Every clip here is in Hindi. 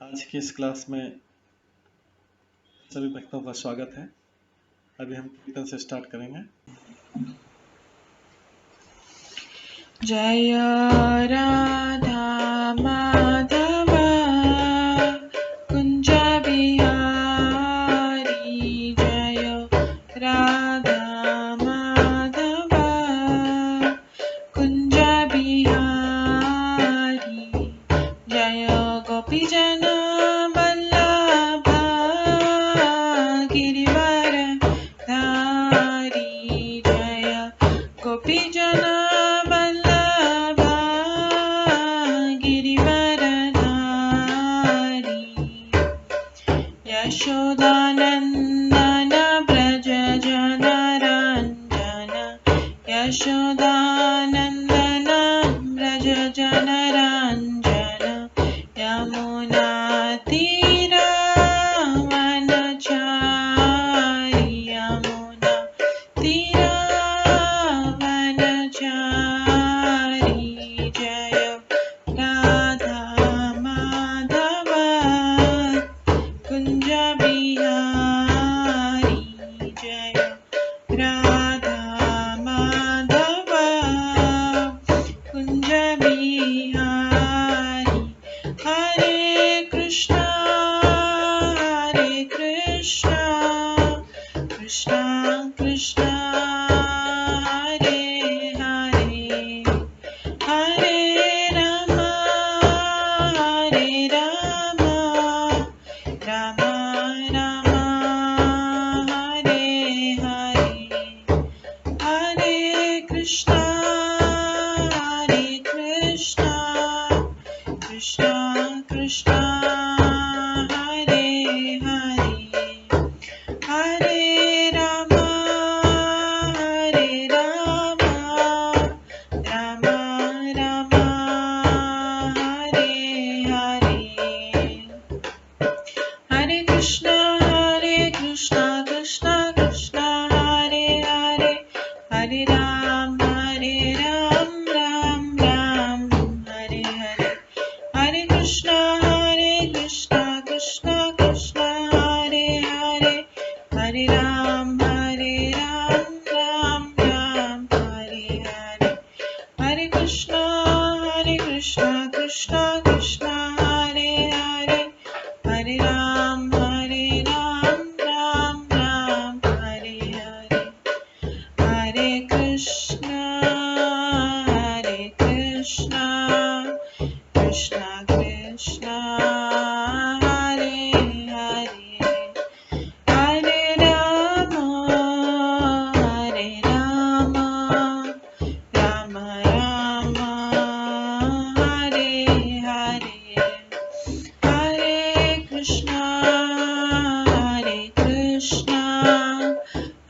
आज की इस क्लास में सभी भक्तों का स्वागत है। अभी हम कीर्तन से स्टार्ट करेंगे। जय राधा माधव कुंज बिहारी, जय राधा माधव कुंज बिहारी, जय गोपीजन वल्लभ गिरिवर धारी, जय गोपीजन वल्लभ गिरिवर धारी, यशोदानंदन व्रज जनरंजन, यशोदानंदन व्रज जनरंजन, यमुना तीरावनचारी, यमुना तीरावनचारी, जय राधा माधव कुंज बिहारी, जय राधा माधव कुंज बिहारी, हरे कृष्णा कृष्णा कृष्णा हरे हरे, हरे राम राम राम हरे हरे, हरे कृष्णा कृष्णा कृष्णा हरे हरे, हरे राम राम राम हरे हरे, हरे कृष्णा कृष्णा कृष्णा हरे हरे, हरे राम राम राम हरे हरे, हरे कृष्णा कृष्णा कृष्णा हरे हरे, हरे राम राम राम हरे हरे, हरे कृष्णा कृष्णा कृष्णा हरे हरे, हरे राम राम राम हरे हरे, हरे कृष्णा कृष्णा कृष्णा हरे हरे, हरे राम राम राम हरे हरे, हरे कृष्णा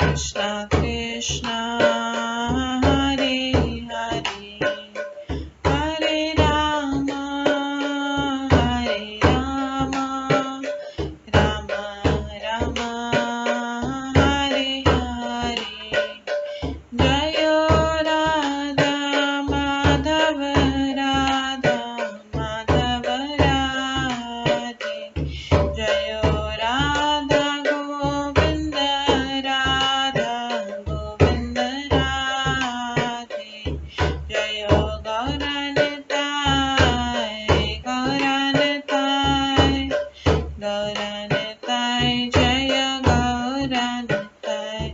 कृष्णा कृष्णा हरे हरे, हरे राम राम राम हरे हरे, जय राधा माधव राधे, जय राधा गोविंद राधे, जय गौरनताय जय गौरनताय,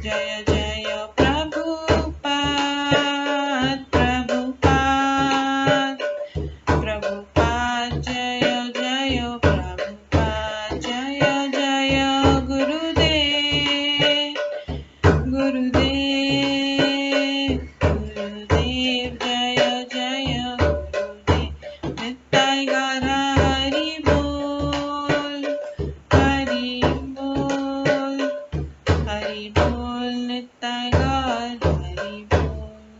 जय जय प्रभुपाद जय जय प्रभुपाद, जय जय गुरुदेव जय जय गुरुदेव, नित्य गौर हरि बोल नित्य गौर हरि बोल,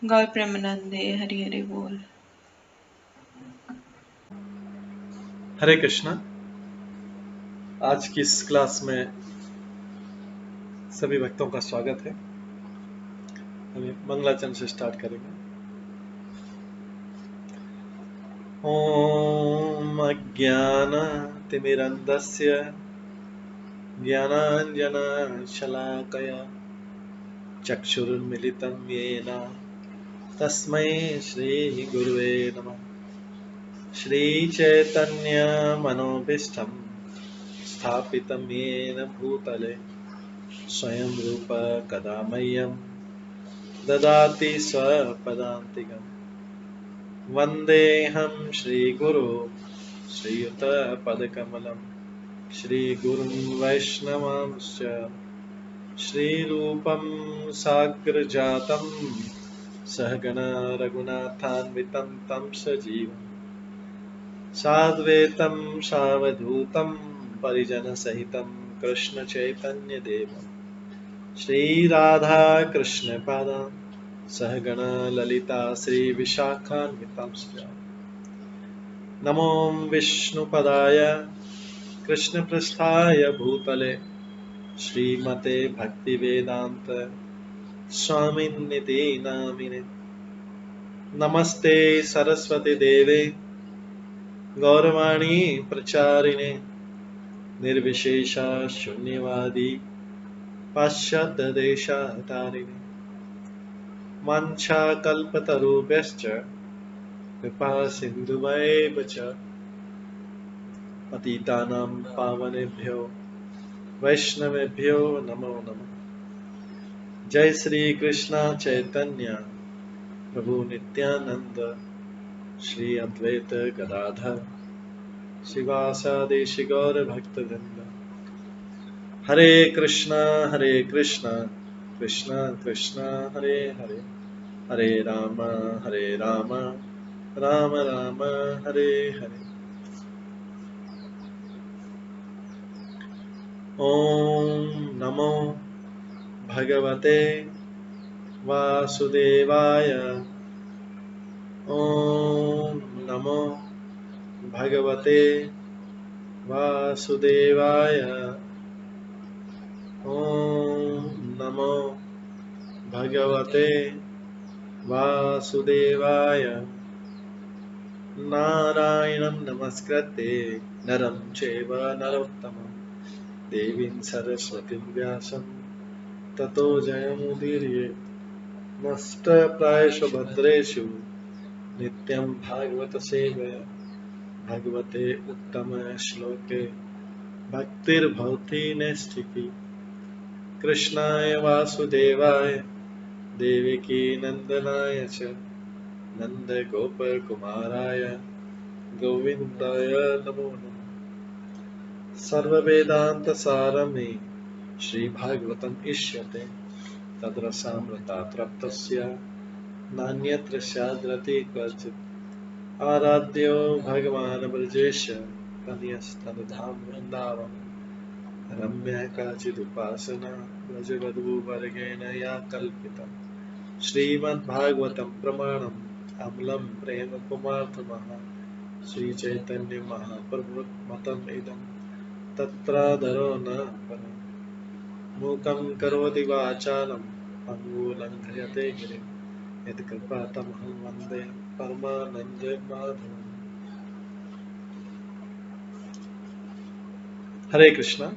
गौर प्रेमानंदे हरि हरि बोल। हरे कृष्णा। आज की इस क्लास में सभी भक्तों का स्वागत है। अभी मंगलाचरण से स्टार्ट करेंगे। ॐ अज्ञानतिमिरन्धस्य ज्ञानाञ्जनशलाकया चक्षुरुन्मिलितं येन तस्मै श्रीगुरुवे नमः। श्रीचैतन्यमनोभीष्टं स्थापितं येन भूतले स्वयं रूप कदा मह्यं ददाति स्वपदान्तिकम्। वन्देऽहं श्रीगुरो श्रीयुतपदकमलं श्रीगुरुं वैष्णवांश्च श्रीरूपं साग्रजातं सहगण रघुनाथान्वितं तं सजीवं साद्वैतं सावधूतं परिजनसहितं कृष्णचैतन्यदेवं श्रीराधाकृष्णपादान् सहगण ललिता श्रीविशाखान्वितांश्च नमो विष्णुपदाय कृष्णपृष्ठाय भूतले श्रीमते भक्तिवेदांत स्वामिन्निति नामिने। नमस्ते सरस्वती देवे गौरवाणी प्रचारिणे निर्विशेषा शून्यवादी पाश्चात्य देशातारिणे। वाञ्छाकल्पतरुभ्यश्च कृपा सिन्धुभ्येव च पतितानां पावनेभ्यो वैष्णवेभ्यो नमो नमः। जय श्री कृष्ण चैतन्य प्रभु नित्यानंद श्री अद्वैत गदाधर शिवासादि गौर भक्तवृंद। हरे कृष्णा कृष्णा कृष्णा हरे हरे, हरे राम राम राम हरे हरे। ओम नमो भगवते वासुदेवाय। ओम नमो भगवते वासुदेवाय। ओम नमो भगवते वासुदेवाय। नारायणं नमस्कृत्य नरं चैव नरोत्तमं देवीं सरस्वतीं व्यासं ततो जयमुदीरये। नष्टप्रायेषु भद्रेषु नित्यं भागवत सेवया भगवते उत्तम श्लोके भक्तिर्भवति नैष्ठिकी। कृष्णाय वासुदेवाय देवकी नंदनाय च नन्दगोपकुमाराय गोविन्दाय नमो नमः। सर्ववेदान्तसारमे श्रीभागवतम् इष्यते तद्रसामृतात् नान्यत्र स्याद्रति क्वचित्। आराध्यो भगवान् ब्रजेश तनयस्तनुधाम वृन्दावन रम्या काचिदुपासना व्रजवधूवर्गेण या कल्पिता। श्रीमद्भागवतं प्रमाणम् अमलं प्रेमकुमार्थमः श्रीचैतन्य महाप्रभुमतम् इदं तत्रादरो न परम्। मूकं करोति वाचालं पङ्गुलङ्घयते गिरिं यत्कृपातमहं वन्दे परमानन्दमाधवम्। हरे कृष्णा।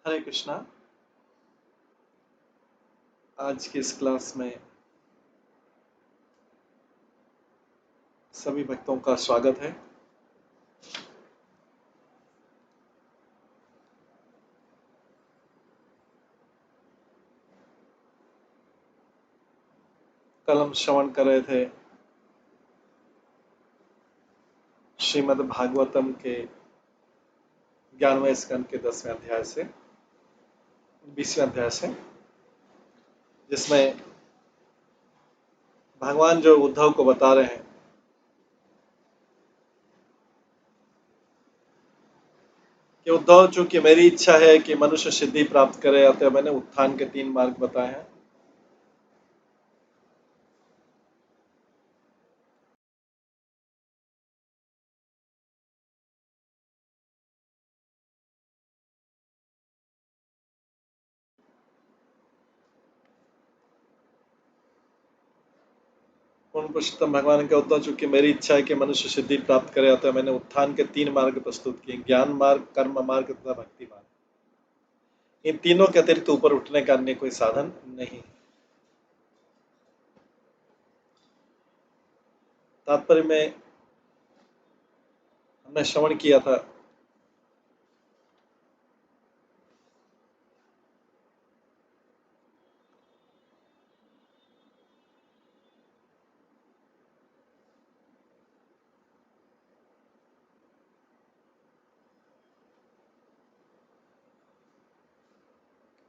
हरे कृष्णा। आज की इस क्लास में सभी भक्तों का स्वागत है। कल हम श्रवण कर रहे थे श्रीमद् भागवतम के 11वें स्कंद के 10वें अध्याय से 20वें अध्याय से, जिसमें भगवान जो उद्धव को बता रहे हैं कि उद्धव, चूंकि मेरी इच्छा है कि मनुष्य सिद्धि प्राप्त करे, अतः मैंने उत्थान के 3 मार्ग बताए हैं। पूर्ण पुरुषोत्तम भगवान के उद्धव, चूंकि मेरी इच्छा है कि मनुष्य सिद्धि प्राप्त करे, अतः मैंने उत्थान के 3 मार्ग प्रस्तुत किए, ज्ञान मार्ग, कर्म मार्ग तथा भक्ति मार्ग। इन तीनों के अतिरिक्त ऊपर उठने का अन्य कोई साधन नहीं। तात्पर्य में हमने श्रवण किया था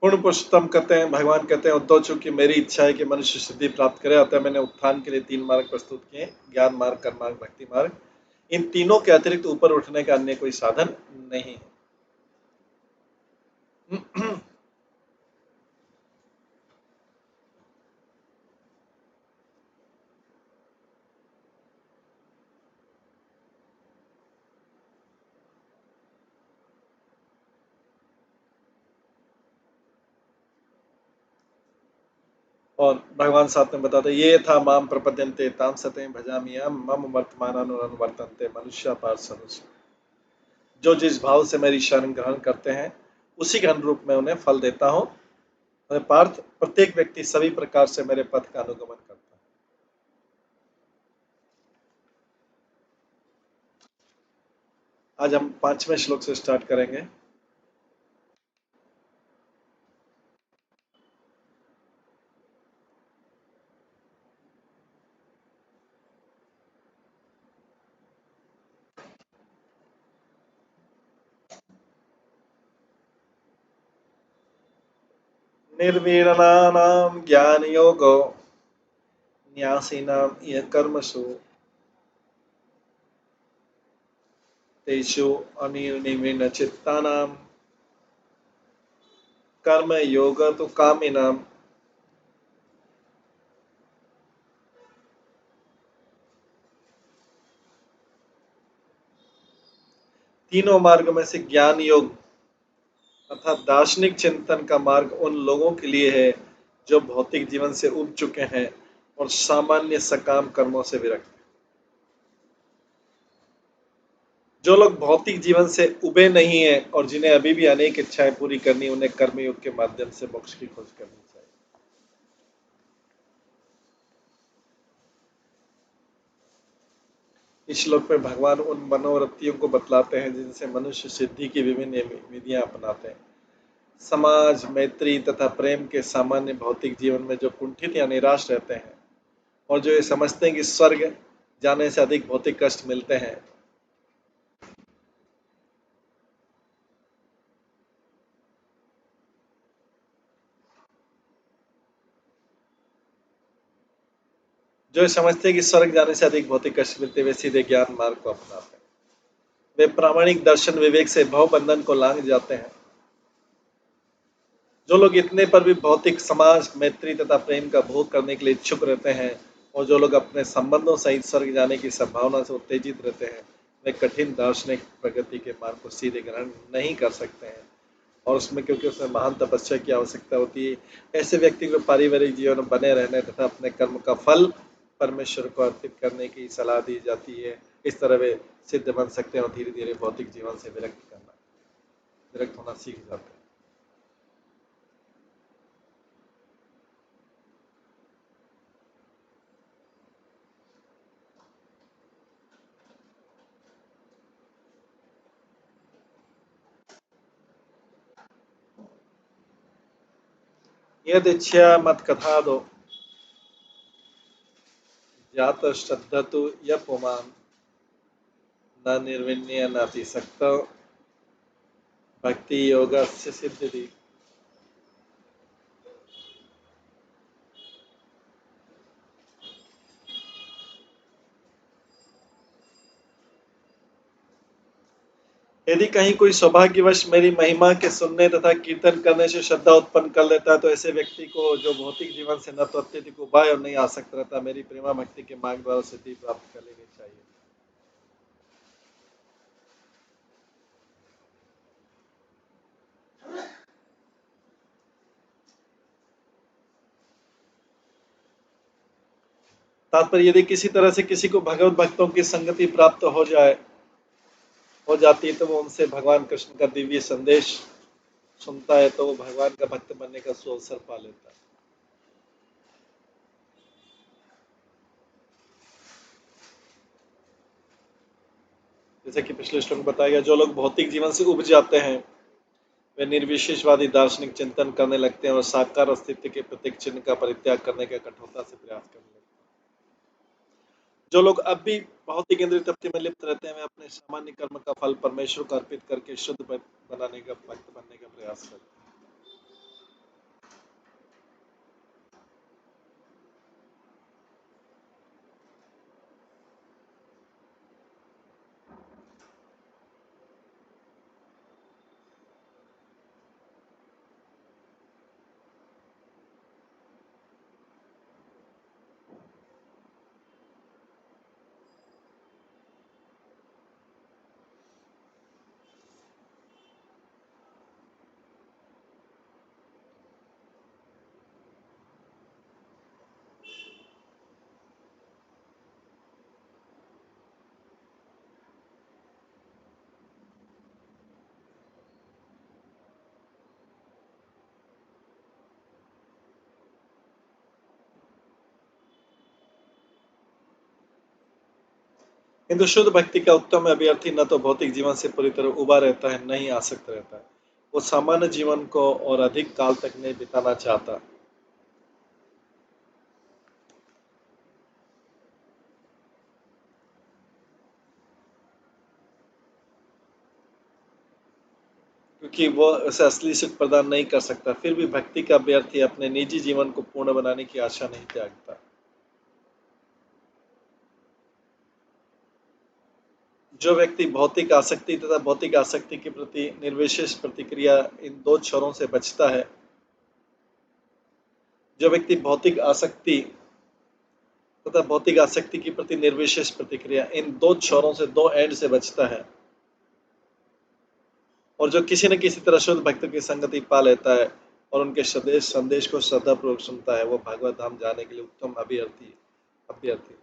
पूर्ण पुरुषोत्तम कहते हैं, भगवान कहते हैं, उद्धव, चूंकि मेरी इच्छा है कि मनुष्य सिद्धि प्राप्त करे, अतः मैंने उत्थान के लिए 3 मार्ग प्रस्तुत किए, ज्ञान मार्ग, कर्म मार्ग, भक्ति मार्ग। इन तीनों के अतिरिक्त ऊपर उठने का अन्य कोई साधन नहीं। और भगवान साथ में बताते, ये था माम प्रपद्यन्ते ताम सतें भजामियहम् मम वर्तमानानुवर्तन्ते मनुष्या पार्षदस्य। जो जिस भाव से मेरी शरण ग्रहण करते हैं, उसी के अनुरूप मैं उन्हें फल देता हूँ। पार्थ, प्रत्येक व्यक्ति सभी प्रकार से मेरे पथ का अनुगमन करता है। आज हम 5वें श्लोक से स्टार्ट करेंगे। निर्वीणानां ज्ञानयोगो न्यासिनां यः कर्मसु तेषु अनिर्निविण्णचित्तानां कर्मयोग तु कामिनां। तीनों मार्ग में से ज्ञान योग अर्थात दार्शनिक चिंतन का मार्ग उन लोगों के लिए है जो भौतिक जीवन से उब चुके हैं और सामान्य सकाम कर्मों से विरक्त हैं। जो लोग भौतिक जीवन से उबे नहीं हैं और जिन्हें अभी भी अनेक इच्छाएं पूरी करनी, उन्हें कर्मयोग के माध्यम से मोक्ष की खोज करनी चाहिए। इस श्लोक में भगवान उन मनोवृत्तियों को बतलाते हैं जिनसे मनुष्य सिद्धि की विभिन्न विधियां अपनाते हैं। समाज, मैत्री तथा प्रेम के सामान्य भौतिक जीवन में जो कुंठित या निराश रहते हैं और जो ये समझते हैं कि स्वर्ग जाने से अधिक भौतिक कष्ट मिलते हैं, जो समझते हैं कि स्वर्ग जाने से अधिक भौतिक कष्ट मिलते, वे सीधे ज्ञान मार्ग को अपनाते हैं। वे प्रामाणिक दर्शन विवेक से भव बंधन को लांघ जाते हैं। जो लोग इतने पर भी भौतिक समाज, मैत्री तथा प्रेम का भोग करने के लिए इच्छुक रहते हैं और जो लोग अपने संबंधों सहित स्वर्ग जाने की संभावना से उत्तेजित रहते हैं, वे कठिन दार्शनिक प्रगति के मार्ग को सीधे ग्रहण नहीं कर सकते हैं, और उसमें क्योंकि उसमें महान तपस्या की आवश्यकता होती है, ऐसे व्यक्ति को पारिवारिक जीवन में बने रहने तथा अपने कर्म का फल परमेश्वर को अर्पित करने की सलाह दी जाती है। इस तरह वे सिद्ध बन सकते हैं और धीरे धीरे भौतिक जीवन से विरक्त होना सीख जाते हैं। यदिच्छया मत्कथा दो जात श्रद्धतु य पुमान् न निर्विण्य नातिसक्त भक्ति योगस्य सिद्धिः। यदि कहीं कोई सौभाग्यवश मेरी महिमा के सुनने तथा कीर्तन करने से श्रद्धा उत्पन्न कर लेता है तो ऐसे व्यक्ति को जो भौतिक जीवन से न तो अत्यधिक उबाय और नहीं आसक्त रहता, मेरी प्रेमा भक्ति के मार्ग द्वारा सिद्धि प्राप्त कर लेनी चाहिए। तात्पर्य, यदि किसी तरह से किसी को भगवत भक्तों की संगति प्राप्त हो जाती है तो वो उनसे भगवान कृष्ण का दिव्य संदेश सुनता है तो वो भगवान का भक्त बनने का सुअवसर पा लेता है। जैसे कि पिछले श्लोक में बताया गया, जो लोग भौतिक जीवन से उब जाते हैं वे निर्विशेषवादी दार्शनिक चिंतन करने लगते हैं और साकार अस्तित्व के प्रत्येक चिन्ह का परित्याग करने का कठोरता से प्रयास करने लगते हैं। जो लोग अब भी भौतिक इंद्रिय तृप्ति में लिप्त रहते हैं वे अपने सामान्य कर्म का फल परमेश्वर को अर्पित करके शुद्ध बनाने का भक्त बनने का प्रयास करते हैं। किंतु शुद्ध भक्ति का उत्तम अभ्यर्थी न तो भौतिक जीवन से पूरी तरह उबा रहता है, न ही आसक्त रहता है। वो सामान्य जीवन को और अधिक काल तक नहीं बिताना चाहता। क्योंकि वो उसे असली सुख प्रदान नहीं कर सकता, फिर भी भक्ति का अभ्यर्थी अपने निजी जीवन को पूर्ण बनाने की आशा नहीं त्यागता। जो व्यक्ति भौतिक आसक्ति तथा भौतिक आसक्ति के प्रति निर्विशेष प्रतिक्रिया इन दो छोरों से बचता है, जो व्यक्ति भौतिक आसक्ति तथा भौतिक आसक्ति के प्रति निर्विशेष प्रतिक्रिया इन दो छोरों से, दो एंड से बचता है, और जो किसी न किसी तरह शुद्ध भक्त की संगति पा लेता है और उनके संदेश को श्रद्धापूर्वक सुनता है, वो भागवत धाम जाने के लिए उत्तम अभ्यर्थी अभ्यर्थी।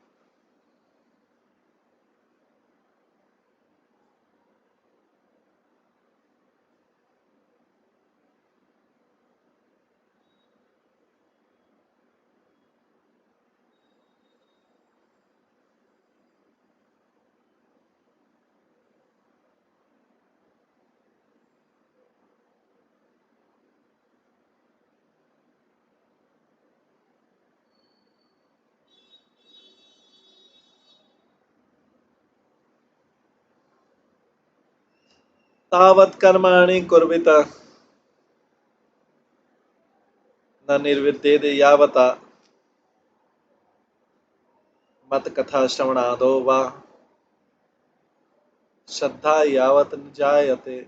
तावत् कर्माणि कुर्वित न निर्विद्येद यावता मत कथा श्रवणादो वा श्रद्धा यावत न जायते।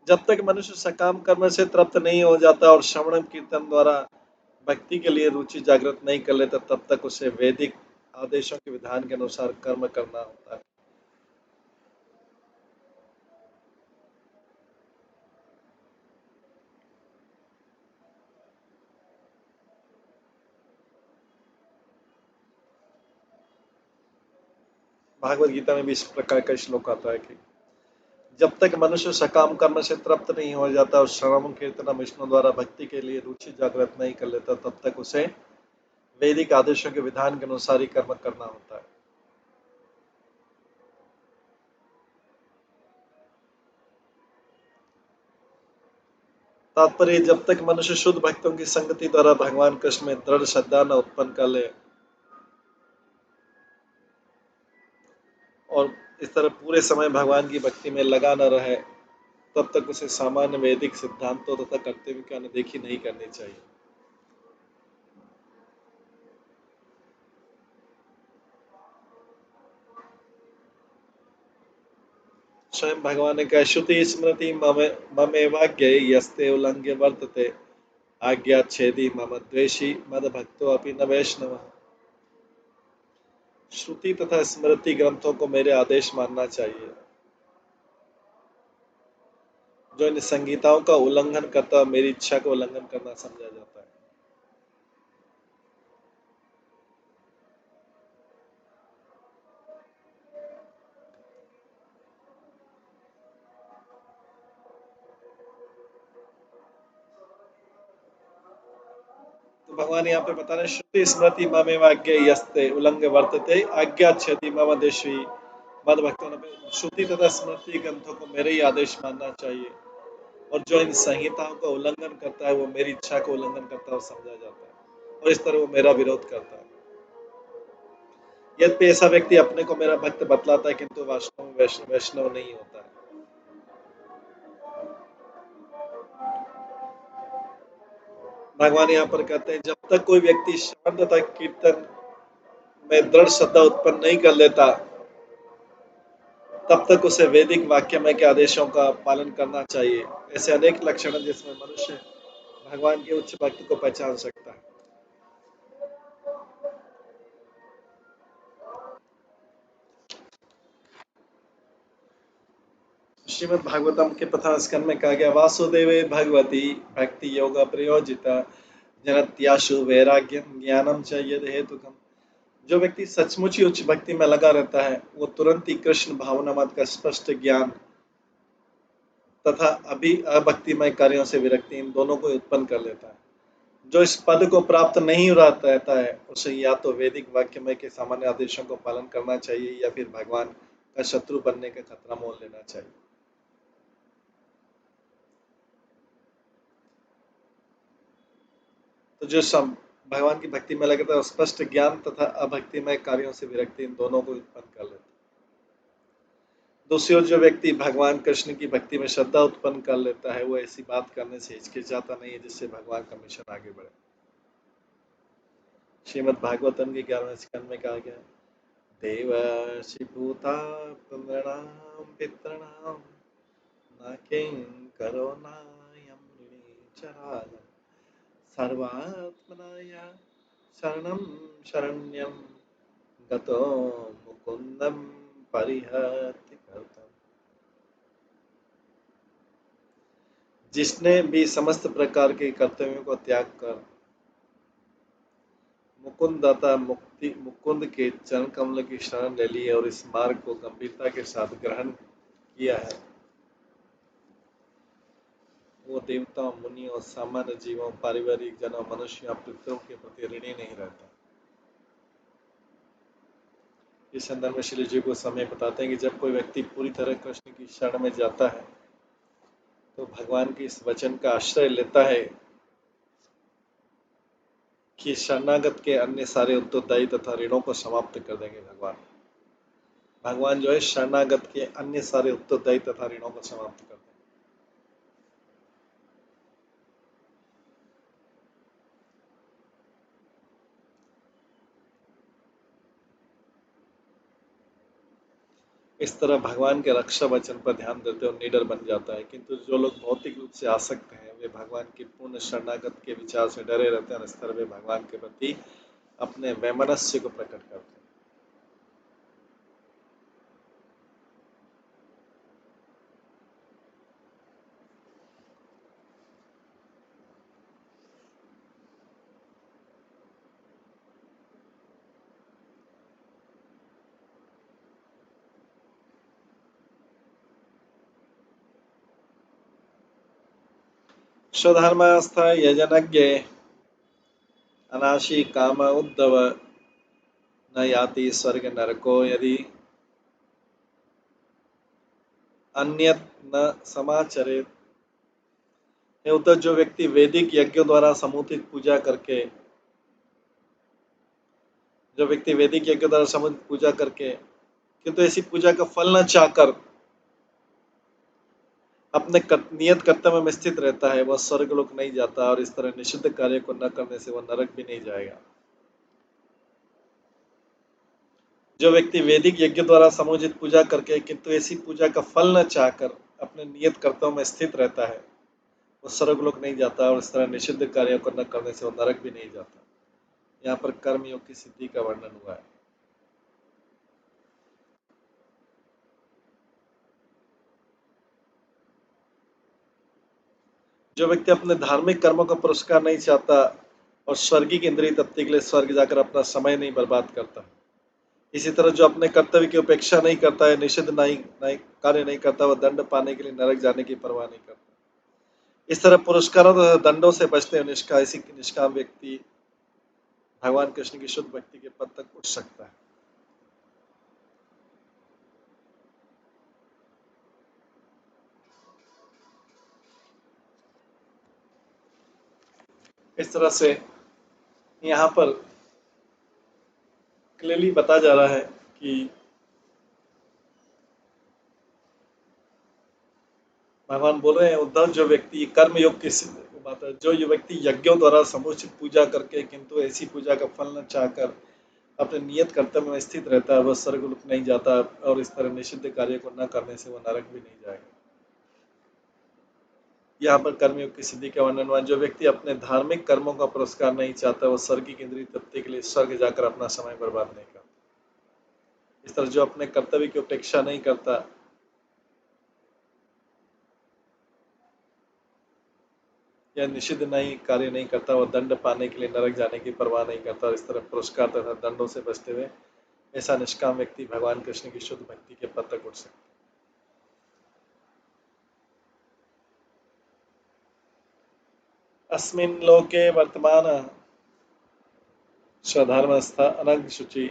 जब तक मनुष्य सकाम कर्म से तृप्त नहीं हो जाता और श्रवण कीर्तन द्वारा भक्ति के लिए रुचि जागृत नहीं कर लेता, तब तक उसे वैदिक आदेशों के विधान के अनुसार कर्म करना होता है। भागवत गीता में भी इस प्रकार का श्लोक आता है कि जब तक मनुष्य सकाम कर्म से तृप्त नहीं हो जाता और श्रवण कीर्तन विष्णु द्वारा भक्ति के लिए रुचि जागृत नहीं कर लेता, तब तक उसे वैदिक आदेशों के विधान के अनुसार ही कर्म करना होता है। तात्पर्य जब तक मनुष्य शुद्ध भक्तों की संगति द्वारा भगवान कृष्ण में दृढ़ श्रद्धा न उत्पन्न कर ले और इस तरह पूरे समय भगवान की भक्ति में लगा न रहे, तब तक उसे सामान्य वैदिक सिद्धांतों तथा कर्तव्यों की अनदेखी नहीं करनी चाहिए। स्वयं भगवान ने कहा, श्रुति स्मृति ममेवाज्ञे यस्ते उल्लंघ्य वर्तते आज्ञा छेदी मम द्वेषी मद भक्तो अपि न वैष्णव। श्रुति तथा स्मृति ग्रंथों को मेरे आदेश मानना चाहिए। जो इन संगीताओं का उल्लंघन करता है मेरी इच्छा का उल्लंघन करना समझा जाता है। तो भगवान यहाँ पे बता रहे हैं, श्रुति स्मृति ममेवाज्ञे यस्ते उल्लंघ्य वर्तते आज्ञा छेदी मम देशी मद भक्तों। श्रुति तथा स्मृति ग्रंथों को मेरे ही आदेश मानना चाहिए और जो इन संहिताओं का उल्लंघन करता है वो मेरी इच्छा का उल्लंघन करता है और समझा जाता है और इस तरह वो मेरा विरोध करता है। यद्यपि ऐसा व्यक्ति अपने को मेरा भक्त बतलाता है किंतु वास्तव में वैष्णव नहीं होता है। भगवान यहाँ पर कहते हैं, जब तक कोई व्यक्ति श्रवण तथा कीर्तन में दृढ़ श्रद्धा उत्पन्न नहीं कर लेता तब तक उसे वैदिक वाक्यमय के आदेशों का पालन करना चाहिए। ऐसे अनेक लक्षण हैं जिसमें मनुष्य भगवान के उच्च भक्त को पहचान सकता है। श्रीमद् भागवतम के प्रथम स्कंद में कहा गया, वासुदेवे भगवती भक्ति योग प्रयोजिता जनत्याशु वैराग्यम ज्ञानम च यद हेतुकम। जो व्यक्ति सचमुच ही उच्च भक्ति में लगा रहता है वो तुरंत ही कृष्ण भावना मत का स्पष्ट ज्ञान तथा अभी अभक्तिमय कार्यों से विरक्ति इन दोनों को उत्पन्न कर लेता है। जो इस पद को प्राप्त नहीं रहता है उसे या तो वैदिक वाक्यमय के सामान्य आदेशों को पालन करना चाहिए या फिर भगवान का शत्रु बनने का खतरा मोल लेना चाहिए। तो जो भगवान की भक्ति में लगे था स्पष्ट ज्ञान तथा अभक्तिमय कार्यों से विरक्ति इन दोनों को उत्पन्न कर लेता। दूसरी ओर जो व्यक्ति भगवान कृष्ण की भक्ति में श्रद्धा उत्पन्न कर लेता है वो ऐसी बात करने से हिचकिचाता नहीं है जिससे भगवान का मिशन आगे बढ़े। श्रीमद् भागवतम के 11वें स्कंद में कहा गया, देवर्षि भूता नृणां पितॄणां न किंकरो नायं निचराय सर्वात्मनाया शरणं शरण्यं गतो मुकुंदं परिहर्ति कर्तव्यम्। जिसने भी समस्त प्रकार के कर्तव्यों को त्याग कर मुकुंद दाता मुकुंद के चरण कमल की शरण ले ली है और इस मार्ग को गंभीरता के साथ ग्रहण किया है वो देवताओं मुनियों सामान्य जीवों पारिवारिक जनों मनुष्यों पितरों के प्रति ऋणी नहीं रहता। इस संदर्भ में श्री जी को समय बताते हैं कि जब कोई व्यक्ति पूरी तरह कृष्ण की शरण में जाता है तो भगवान के इस वचन का आश्रय लेता है कि शरणागत के अन्य सारे उत्तरदायी तथा ऋणों को समाप्त कर देंगे। भगवान जो है शरणागत के अन्य सारे उत्तरदायी तथा ऋणों को समाप्त कर देंगे। इस तरह भगवान के रक्षा वचन पर ध्यान देते और निडर बन जाता है। किंतु जो लोग भौतिक रूप से आसक्त हैं वे भगवान की पूर्ण शरणागत के विचार से डरे रहते हैं। इस तरह वे भगवान के प्रति अपने वैमनस्य को प्रकट करते हैं। स्वधर्मस्थ यजनज्ञ अनाशी काम उद्धव न याति स्वर्ग नरको यदि अन्यत न समाचरे। हे उद्धव, जो व्यक्ति वैदिक यज्ञों द्वारा समुचित पूजा करके जो व्यक्ति वैदिक यज्ञों द्वारा समुचित पूजा करके किंतु ऐसी पूजा का फल न चाहकर अपने नियत कर्तव्य में स्थित रहता है, वह स्वर्ग लोक नहीं जाता और इस तरह निषिद्ध कार्य को न करने से वह नरक भी नहीं जाएगा। जो व्यक्ति वैदिक यज्ञ द्वारा समुचित पूजा करके किंतु ऐसी पूजा का फल न चाहकर अपने नियत कर्तव्य में स्थित रहता है, वो स्वर्ग लोक नहीं जाता और इस तरह निषिद्ध कार्यों को न करने से वो नरक भी नहीं जाता। यहाँ पर कर्म योग की सिद्धि का वर्णन हुआ है। जो व्यक्ति अपने धार्मिक कर्मों का पुरस्कार नहीं चाहता और स्वर्गीय इंद्रिय तृप्ति के लिए स्वर्ग जाकर अपना समय नहीं बर्बाद करता, इसी तरह जो अपने कर्तव्य की उपेक्षा नहीं करता है, निषिद्ध नहीं कार्य नहीं करता, वह दंड पाने के लिए नरक जाने की परवाह नहीं करता। इस तरह पुरस्कारों तथा दंडों से बचते हुए निष्काम व्यक्ति भगवान कृष्ण की शुद्ध भक्ति के पद तक उठ सकता है। इस तरह से यहाँ पर क्लियरली बताया जा रहा है कि भगवान बोल रहे हैं, उद्धव, जो व्यक्ति कर्म योग की बात है, जो व्यक्ति यज्ञों द्वारा समुचित पूजा करके किंतु ऐसी पूजा का फल न चाहकर अपने नियत कर्तव्य में स्थित रहता है, वह स्वर्गलोक नहीं जाता और इस तरह निषिद्ध कार्य को न करने से वह नरक भी नहीं जाएगा। यहाँ पर कर्मयोग की सिद्धि का वर्णन हुआ। जो व्यक्ति अपने धार्मिक कर्मों का पुरस्कार नहीं चाहता, वह स्वर्ग की इंद्रिय तृप्ति के लिए स्वर्ग जाकर अपना समय बर्बाद नहीं करता। इस तरह जो अपने कर्तव्य की उपेक्षा नहीं करता, या निषिद्ध नहीं कार्य नहीं करता, वह दंड पाने के लिए नरक जाने की परवाह नहीं करता और इस तरह पुरस्कार तथा दंडों से बचते हुए ऐसा निष्काम व्यक्ति भगवान कृष्ण की शुद्ध भक्ति के पद तक उठ सकता है। अस्मिन् लोके वर्तमान स्वधर्मस्थ अनग शुचि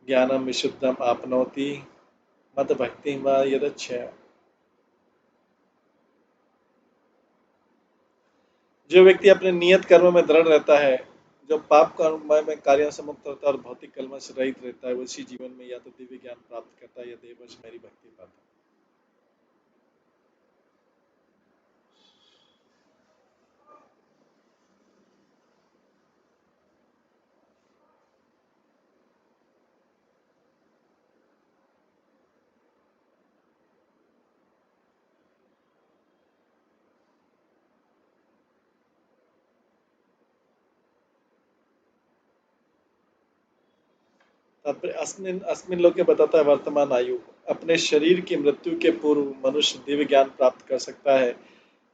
ज्ञानम विशुद्धम आपनोति मद भक्ति व यदच्छय। जो व्यक्ति अपने नियत कर्म में दृढ़ रहता है, जो पाप कर्ममय में कार्यों से मुक्त होता है और भौतिक कलमश से रहित रहता है, वो इसी जीवन में या तो दिव्य ज्ञान प्राप्त करता है या देववश मेरी भक्ति पाता है। अस्मिन अस्मिन लोग के बताता है वर्तमान आयु, अपने शरीर की मृत्यु के पूर्व मनुष्य दिव्य ज्ञान प्राप्त कर सकता है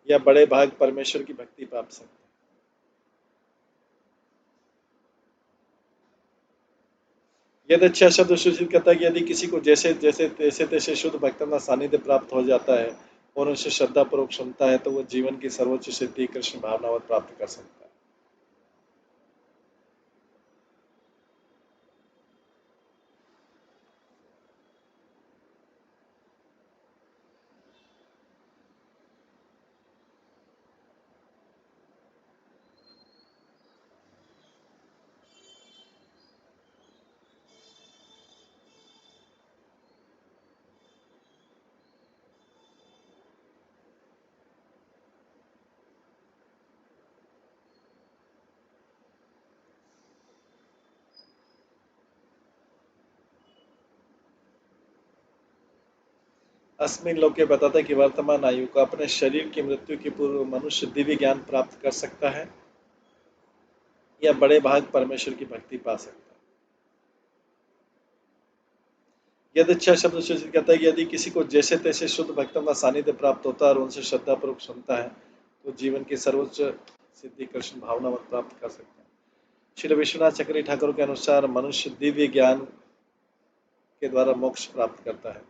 या बड़े भाग परमेश्वर की भक्ति प्राप्त सकता है। यदि अच्छा शब्द सूचित करता है कि यदि किसी को जैसे जैसे तैसे तैसे शुद्ध भक्तों का सानिध्य प्राप्त हो जाता है और उनसे श्रद्धा पूर्वक सुनता है, तो वह जीवन की सर्वोच्च सिद्धि कृष्ण भावनावत प्राप्त कर सकता है। अस्मिन लोग के बताता है कि वर्तमान आयु को अपने शरीर की मृत्यु के पूर्व मनुष्य दिव्य ज्ञान प्राप्त कर सकता है या बड़े भाग परमेश्वर की भक्ति पा सकता है। यदि अच्छा शब्द सूचित करता है कि यदि किसी को जैसे तैसे शुद्ध भक्तों का सानिध्य प्राप्त होता है और उनसे श्रद्धा पूर्वक सुनता है, तो जीवन की सर्वोच्च सिद्धि कृष्ण भावना मत प्राप्त कर सकता है। श्री विश्वनाथ चक्री ठाकुर के अनुसार मनुष्य दिव्य ज्ञान के द्वारा मोक्ष प्राप्त करता है।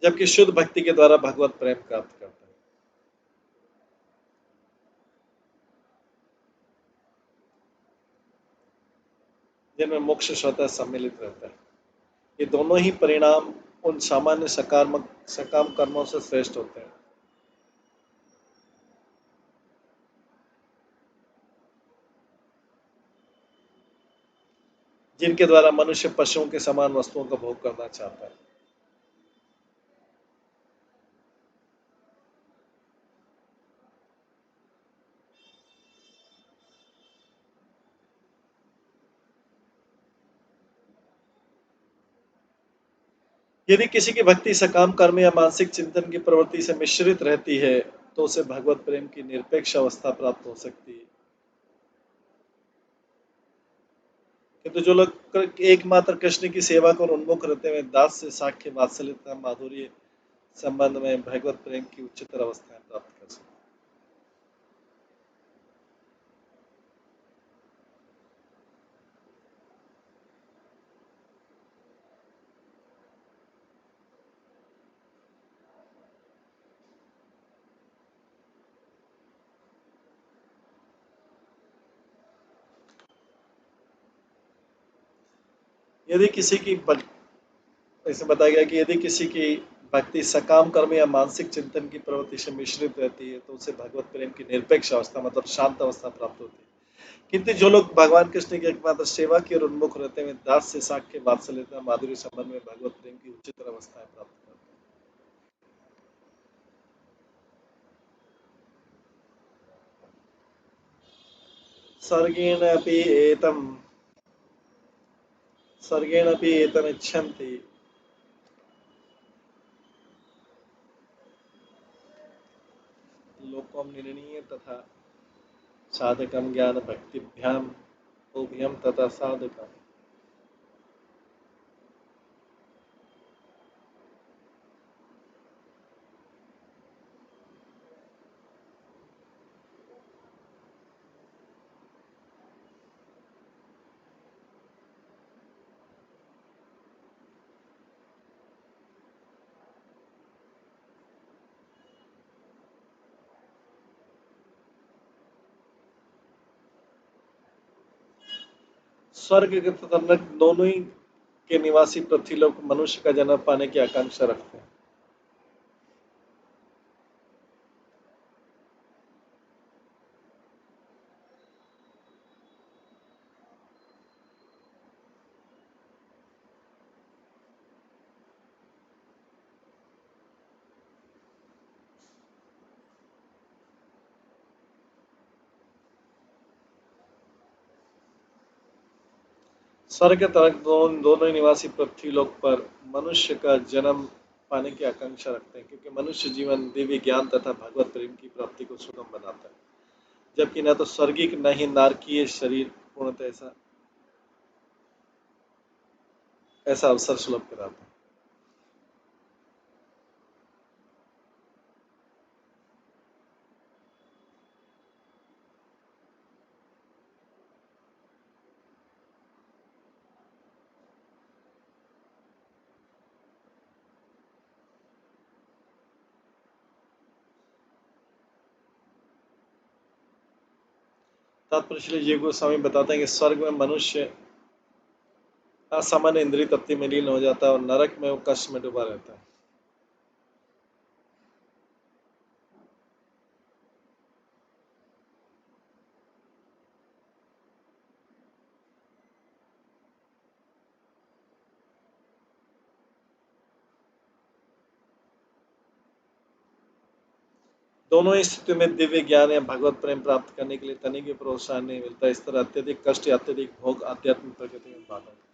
जबकि शुद्ध भक्ति के द्वारा भगवत प्रेम प्राप्त करता है। जिनमें मोक्ष स्वतः सम्मिलित रहता है। ये दोनों ही परिणाम उन सामान्य सकाम कर्मों से श्रेष्ठ होते हैं जिनके द्वारा मनुष्य पशुओं के समान वस्तुओं का भोग करना चाहता है। यदि किसी की भक्ति सकाम कर्म या मानसिक चिंतन की प्रवृत्ति से मिश्रित रहती है तो उसे भगवत प्रेम की निरपेक्ष अवस्था प्राप्त हो सकती है। किंतु जो लोग एकमात्र कृष्ण की सेवा को उन्मुख रहते हुए दास से साख्य वात्सल्य माधुर्य संबंध में भगवत प्रेम की उच्चतर अवस्थाएं प्राप्त कर सकते हैं। यदि किसी की ऐसे बताया गया कि यदि किसी की भक्ति सकाम कर्म या मानसिक चिंतन की प्रवृत्ति से मिश्रित रहती है तो उसे भगवत प्रेम की निरपेक्ष अवस्था मतलब शांत अवस्था प्राप्त होती है। किंतु जो लोग भगवान कृष्ण की एकमात्र सेवा की ओर उन्मुख रहते हैं दास से साख्य वात्सल्य माधुर्य संबंध में भगवत प्रेम की उच्चतर अवस्थाएं प्राप्त करते हैं। स्वर्गेण अपि एतम स्वर्गेण अपि एतमिच्छन्ति लोकम निर्णीय तथा साधकम ज्ञान भक्तिभ्याम उभयम तथा साधकम। स्वर्ग तथा नरक दोनों ही के निवासी पृथ्वीलोक मनुष्य का जन्म पाने की आकांक्षा रखते हैं। स्वर्ग तथा दोनों ही निवासी पृथ्वीलोक पर मनुष्य का जन्म पाने की आकांक्षा रखते हैं क्योंकि मनुष्य जीवन दिव्य ज्ञान तथा भगवत प्रेम की प्राप्ति को सुगम बनाता है जबकि न तो स्वर्गिक न ही नारकीय शरीर पूर्णतः ऐसा अवसर सुलभ कराता है। तात्पर्य श्री जीव गोस्वामी बताते हैं कि स्वर्ग में मनुष्य असामान्य इंद्रिय तत्व में लीन हो जाता है और नरक में वो कष्ट में डूबा रहता है। दोनों ही स्थिति में दिव्य ज्ञान या भगवत प्रेम प्राप्त करने के लिए तनिक भी प्रोत्साहन नहीं मिलता। इस तरह अत्यधिक कष्ट या अत्यधिक भोग आध्यात्मिक प्रगति में बाधक है।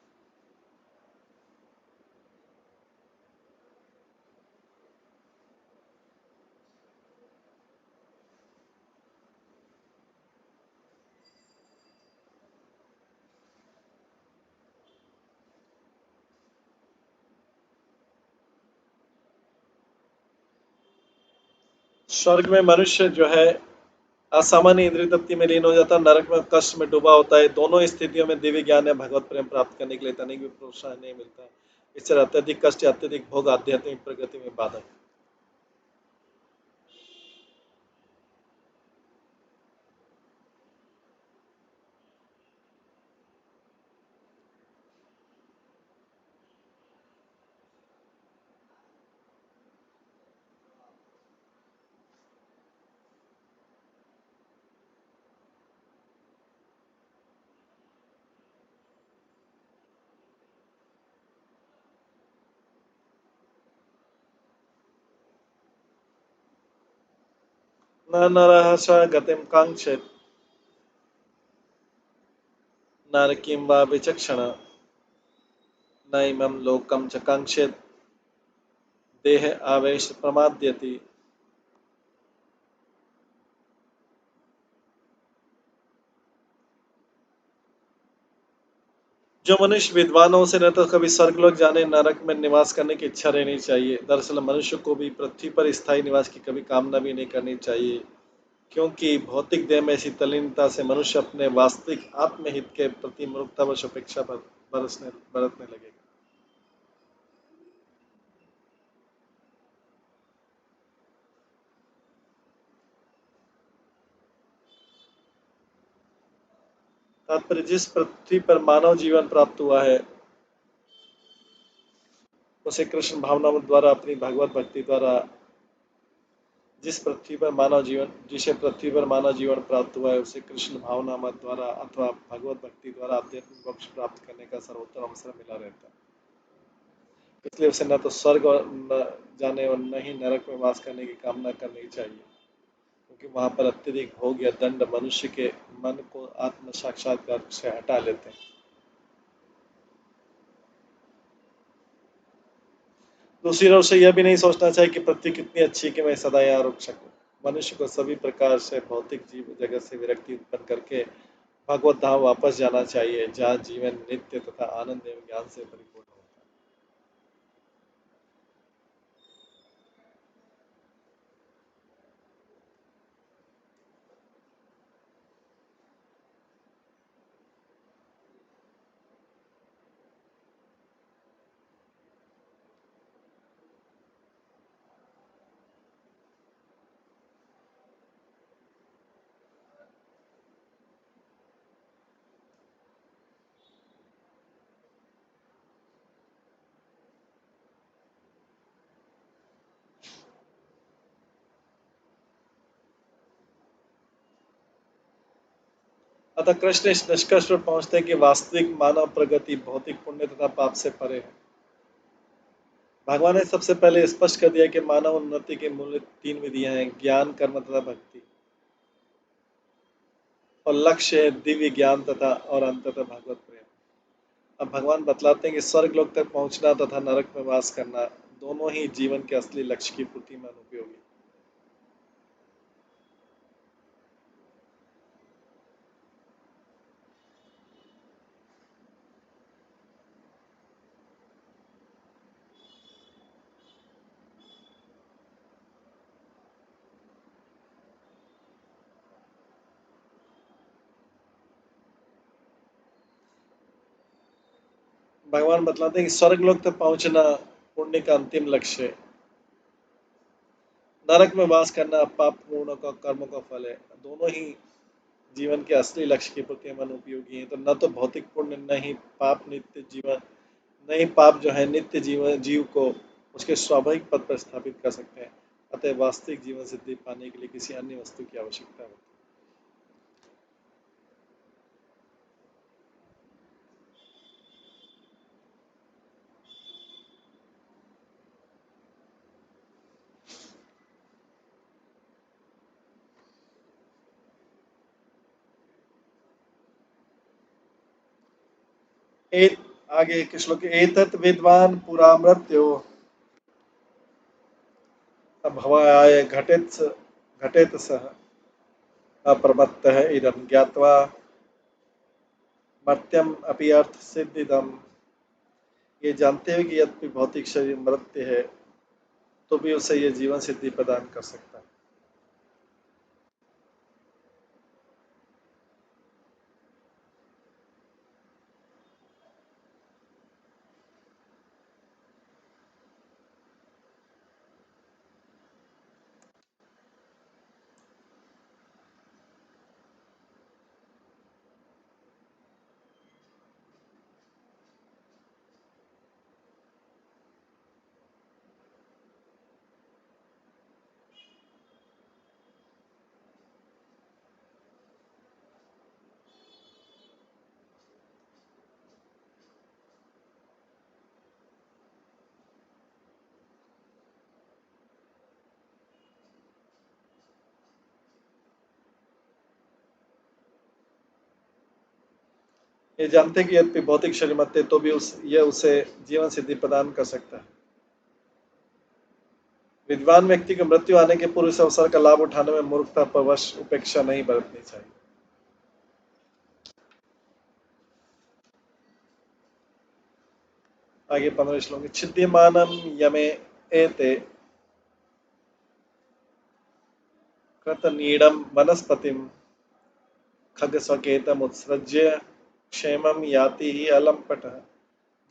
स्वर्ग में मनुष्य जो है असामान्य इंद्रिय तृप्ति में लीन हो जाता है, नरक में कष्ट में डूबा होता है। दोनों स्थितियों में दिव्य ज्ञान या भगवत प्रेम प्राप्त करने के लिए तनिक भी प्रोत्साहन नहीं मिलता। इससे अत्यधिक कष्ट या अत्यधिक भोग आध्यात्मिक प्रगति में बाधक। न नरः स गतिं काङ्क्षेत् नरकिं वा विचक्षण न इमं लोकं च काङ्क्षेत् देह आवेश प्रमाद्यति। जो मनुष्य विद्वानों से न तो कभी स्वर्गलोक जाने नरक में निवास करने की इच्छा रहनी चाहिए। दरअसल मनुष्य को भी पृथ्वी पर स्थायी निवास की कभी कामना भी नहीं करनी चाहिए, क्योंकि भौतिक देह में ऐसी तल्लीनता से मनुष्य अपने वास्तविक आत्महित के प्रति मूर्खतावश अपेक्षा बरतने लगेगा। तात्पर्य जिस पृथ्वी पर मानव जीवन प्राप्त हुआ है उसे कृष्ण भावना द्वारा अपनी भगवत भक्ति द्वारा जिसे पृथ्वी पर मानव जीवन प्राप्त हुआ है उसे कृष्ण भावना मत द्वारा अथवा भगवत भक्ति द्वारा आध्यात्मिक मोक्ष प्राप्त करने का सर्वोत्तम अवसर मिला रहता है। इसलिए उसे न तो स्वर्ग और न जाने और न ही नरक में वास करने की कामना करनी चाहिए, क्योंकि वहां पर अत्यधिक भोग या दंड मनुष्य के मन को आत्म साक्षात्कार से हटा लेते हैं। दूसरी ओर से यह भी नहीं सोचना चाहिए कि पृथ्वी कितनी अच्छी है कि मैं सदा यहाँ रुक सकूं। मनुष्य को सभी प्रकार से भौतिक जीव जगत से विरक्ति उत्पन्न करके भगवत धाम वापस जाना चाहिए, जहाँ जीवन नित्य तथा आनंद एवं ज्ञान से परिपूर्ण होता है। अतः कृष्ण इस निष्कर्ष पर पहुंचते हैं कि वास्तविक मानव प्रगति भौतिक पुण्य तथा पाप से परे है। भगवान ने सबसे पहले स्पष्ट कर दिया कि मानव उन्नति के मूल तीन विधियां हैं: ज्ञान, कर्म तथा भक्ति। और लक्ष्य है दिव्य ज्ञान तथा और अंततः भगवत प्रेम। अब भगवान बतलाते हैं कि स्वर्ग लोक तक पहुंचना तथा नरक में वास करना दोनों ही जीवन के असली लक्ष्य की पूर्ति में अनुपयोगी। भगवान बतलाते हैं कि स्वर्ग लोक तक पहुंचना पुण्य का अंतिम लक्ष्य है, नरक में वास करना पाप पूर्ण का कर्म का फल है। दोनों ही जीवन के असली लक्ष्य के प्रति हम अनुपयोगी हैं। तो न तो भौतिक पुण्य न ही पाप नित्य जीवन न ही पाप जो है नित्य जीवन जीव को उसके स्वाभाविक पद पर स्थापित कर सकते हैं। अतः वास्तविक जीवन सिद्धि पाने के लिए किसी अन्य वस्तु की आवश्यकता होती है। आगे के श्लोक एतत् विद्वान पुरा मृत्यु भवाय घटेत सह अप्रमत्तः इदं ज्ञात्वा मर्त्यम अपि अर्थ सिद्धिदम। ये जानते हुए कि यद्यपि भौतिक शरीर मृत्य है तो भी उसे ये जीवन सिद्धि प्रदान कर सकता है। ये जानते हैं कि यद्यपि भौतिक शरीर मत है तो भी यह उसे जीवन सिद्धि प्रदान कर सकता है। विद्वान व्यक्ति को मृत्यु आने के पूर्व इस अवसर का लाभ उठाने में मूर्खता परवश उपेक्षा नहीं बरतनी चाहिए। आगे 15 श्लोक छिद्यमानम यमे एते कृतनीडम वनस्पतिम खगस्वकेतम उत्सृज्य क्षेमम याति ही अलंपटः।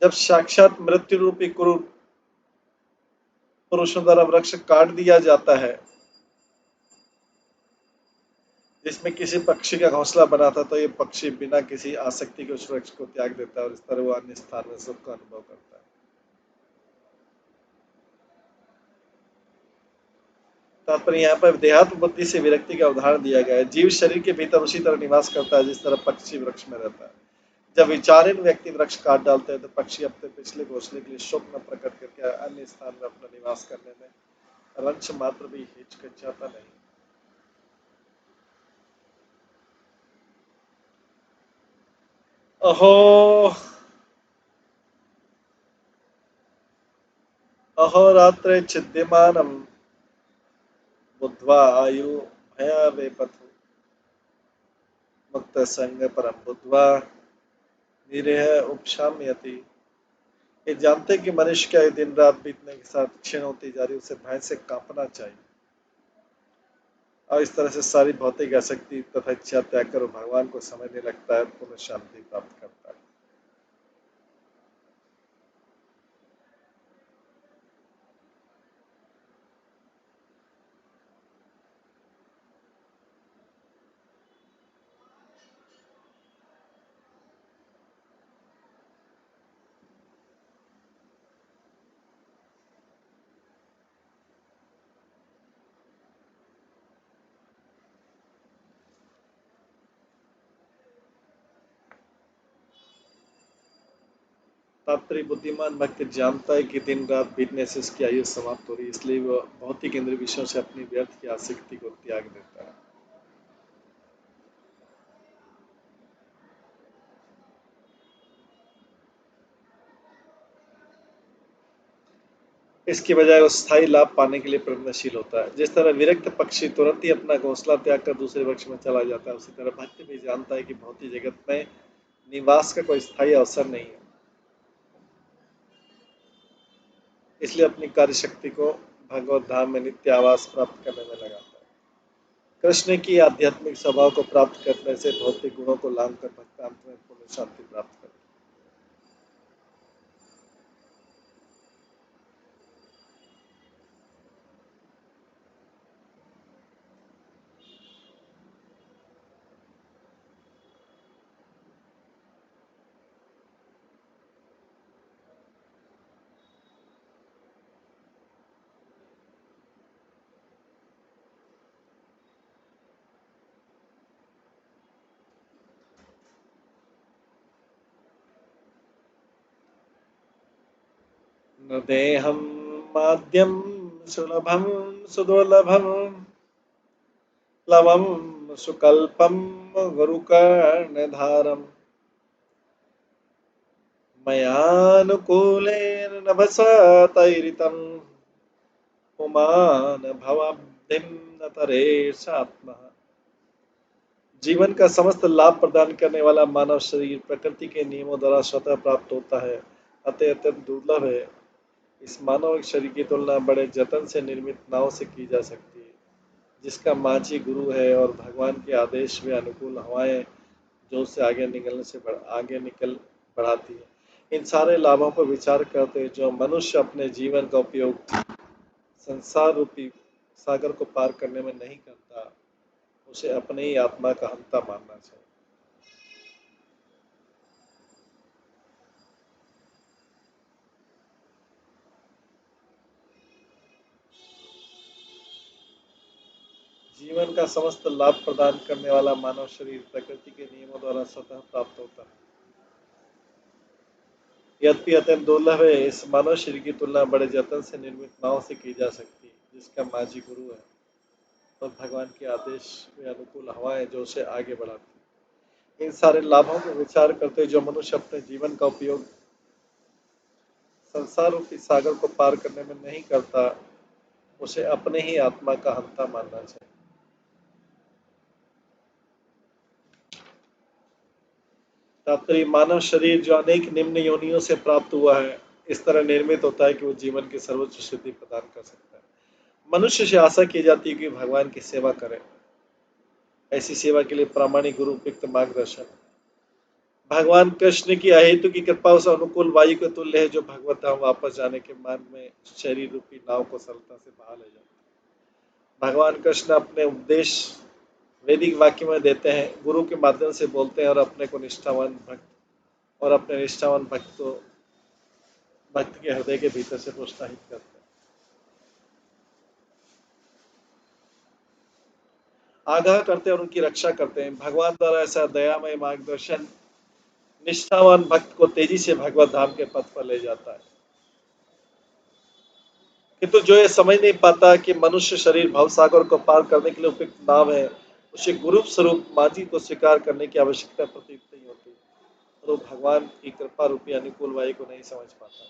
जब साक्षात मृत्यु रूपी कुरु पुरुषों द्वारा वृक्ष काट दिया जाता है जिसमें किसी पक्षी का घोंसला बना था, तो ये पक्षी बिना किसी आसक्ति के उस वृक्ष को त्याग देता है और इस तरह वो अन्य स्थान में सुख का अनुभव करता है। तात्पर्य यहाँ पर देहात्म बुद्धि से विरक्ति का उदाहरण दिया गया है। जीव शरीर के भीतर उसी तरह निवास करता है जिस तरह पक्षी वृक्ष में रहता है। जब विचारीन व्यक्ति वृक्ष काट डालते हैं तो पक्षी अपने पिछले घोंसले के लिए शोक न प्रकट करके अन्य स्थान में अपना निवास करने में रंच मात्र भी हिचकिचाता नहीं। अहो अहोरात्रे छिद्यमानम बुद्ध्वा आयु भयावेपथु मुक्त संग परम बुद्ध्वा निरीह उपशाम्यति। ये जानते कि मनुष्य का दिन रात बीतने के साथ क्षीण होती जा रही, उसे भय से कांपना चाहिए और इस तरह से सारी भौतिक आसक्ति तथा इच्छा त्याग कर भगवान को समझने लगता है, पुनः शांति प्राप्त करता है। तात्पर्य बुद्धिमान भक्त जानता है कि दिन रात बीतने से उसकी आयु समाप्त हो रही है, इसलिए वह भौतिक इंद्रिय विषयों से अपनी व्यर्थ की आसक्ति को त्याग देता है। इसकी बजाय वो स्थायी लाभ पाने के लिए प्रयत्नशील होता है। जिस तरह विरक्त पक्षी तुरंत ही अपना घोंसला त्याग कर दूसरे वृक्ष में चला जाता है, उसी तरह भक्त भी जानता है कि भौतिक जगत में निवास का कोई स्थायी अवसर नहीं है, इसलिए अपनी कार्य शक्ति को भगवत धाम में नित्य आवास प्राप्त करने में लगाता है। कृष्ण की आध्यात्मिक स्वभाव को प्राप्त करने से भौतिक गुणों को लांघ कर भक्त अंत में पूर्ण शांति प्राप्त करता है। न देहं माद्यं सुलभं सुदुर्लभं लवं सुकल्पं गुरुकर्णधारम् मयानुकूलेन नभसा तैरितं पुमान् भवाब्धिं न तरेशात्मः। जीवन का समस्त लाभ प्रदान करने वाला मानव शरीर प्रकृति के नियमों द्वारा स्वतः प्राप्त होता है, अतः अत्यंत दुर्लभ है। इस मानव शरीर की तुलना बड़े जतन से निर्मित नाव से की जा सकती है, जिसका माझी गुरु है और भगवान के आदेश में अनुकूल हवाएं जो उसे आगे निकल बढ़ाती है। इन सारे लाभों पर विचार करते जो मनुष्य अपने जीवन का उपयोग संसार रूपी सागर को पार करने में नहीं करता, उसे अपने ही आत्मा का हंता मानना चाहिए। जीवन का समस्त लाभ प्रदान करने वाला मानव शरीर प्रकृति के नियमों द्वारा स्वतः प्राप्त होता है, यद्यपि अत्यंत दुर्लभ है। इस मानव शरीर की तुलना बड़े जतन से निर्मित नाव से की जा सकती है, जिसका माझी गुरु है और भगवान के आदेश में अनुकूल हवाएं जो उसे आगे बढ़ाती है। इन सारे लाभों पर विचार करते जो मनुष्य अपने जीवन का उपयोग संसार रूपी सागर को पार करने में नहीं करता, उसे अपने ही आत्मा का हंता मानना चाहिए। तात्पर्य, मानव शरीर जो अनेक निम्न योनियों से प्राप्त हुआ है, इस तरह निर्मित होता है कि वो जीवन की सर्वोच्च सिद्धि प्रदान कर सकता है। मनुष्य से आशा की जाती है कि भगवान की सेवा करे। ऐसी सेवा के लिए प्रामाणिक गुरु उपयुक्त मार्गदर्शन। भगवान कृष्ण की अहेतु की कृपा उस अनुकूल वायु के तुल्य है जो भगवत धाम वापस जाने के मार्ग में शरीर रूपी नाव को सरलता से बहा ले जाता है। भगवान कृष्ण अपने उपदेश वैदिक वाक्य में देते हैं, गुरु के माध्यम से बोलते हैं और अपने को निष्ठावान भक्त और अपने निष्ठावान भक्त के हृदय के भीतर से प्रोत्साहित करते हैं, आगाह करते हैं और उनकी रक्षा करते हैं। भगवान द्वारा ऐसा दयामय मार्गदर्शन निष्ठावान भक्त को तेजी से भगवत धाम के पथ पर ले जाता है। किंतु जो ये समझ नहीं पाता कि मनुष्य शरीर भवसागर को पार करने के लिए उपयुक्त नाव है, उसे गुरु स्वरूप माझी को स्वीकार करने की आवश्यकता प्रतीत नहीं होती और वो भगवान की कृपा रूपी अनुकूल वायु को नहीं समझ पाता।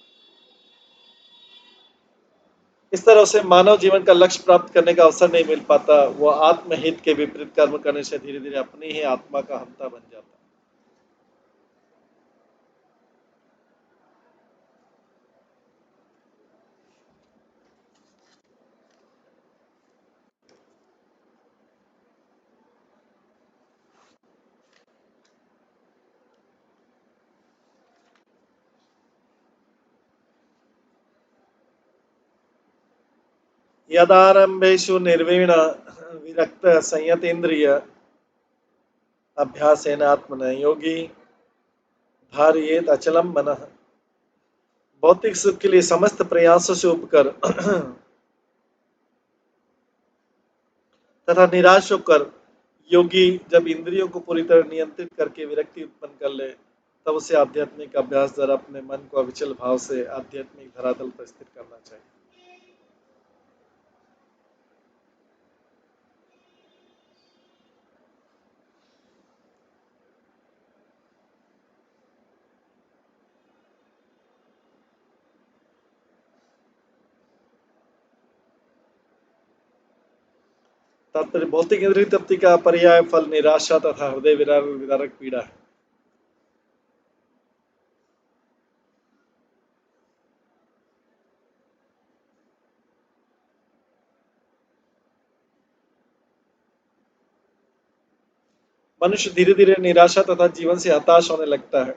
इस तरह उसे मानव जीवन का लक्ष्य प्राप्त करने का अवसर नहीं मिल पाता। वो आत्महित के विपरीत कर्म करने से धीरे धीरे अपनी ही आत्मा का हंता बन जाता है। यदारंभेषु निर्वीण विरक्त संयतेन्द्रिय अभ्यासेन आत्मन योगी धारयेत अचलम मनः। भौतिक सुख के लिए समस्त प्रयासों से उबकर तथा निराश होकर योगी जब इंद्रियों को पूरी तरह नियंत्रित करके विरक्ति उत्पन्न कर ले, तब उसे आध्यात्मिक अभ्यास द्वारा अपने मन को अविचल भाव से आध्यात्मिक धरातल पर स्थिर करना चाहिए। तात्पर्य, भौतिक इंद्रिय तृप्ति का पर्याय फल निराशा तथा हृदय विदारक पीड़ा है। मनुष्य धीरे धीरे निराशा तथा जीवन से हताश होने लगता है।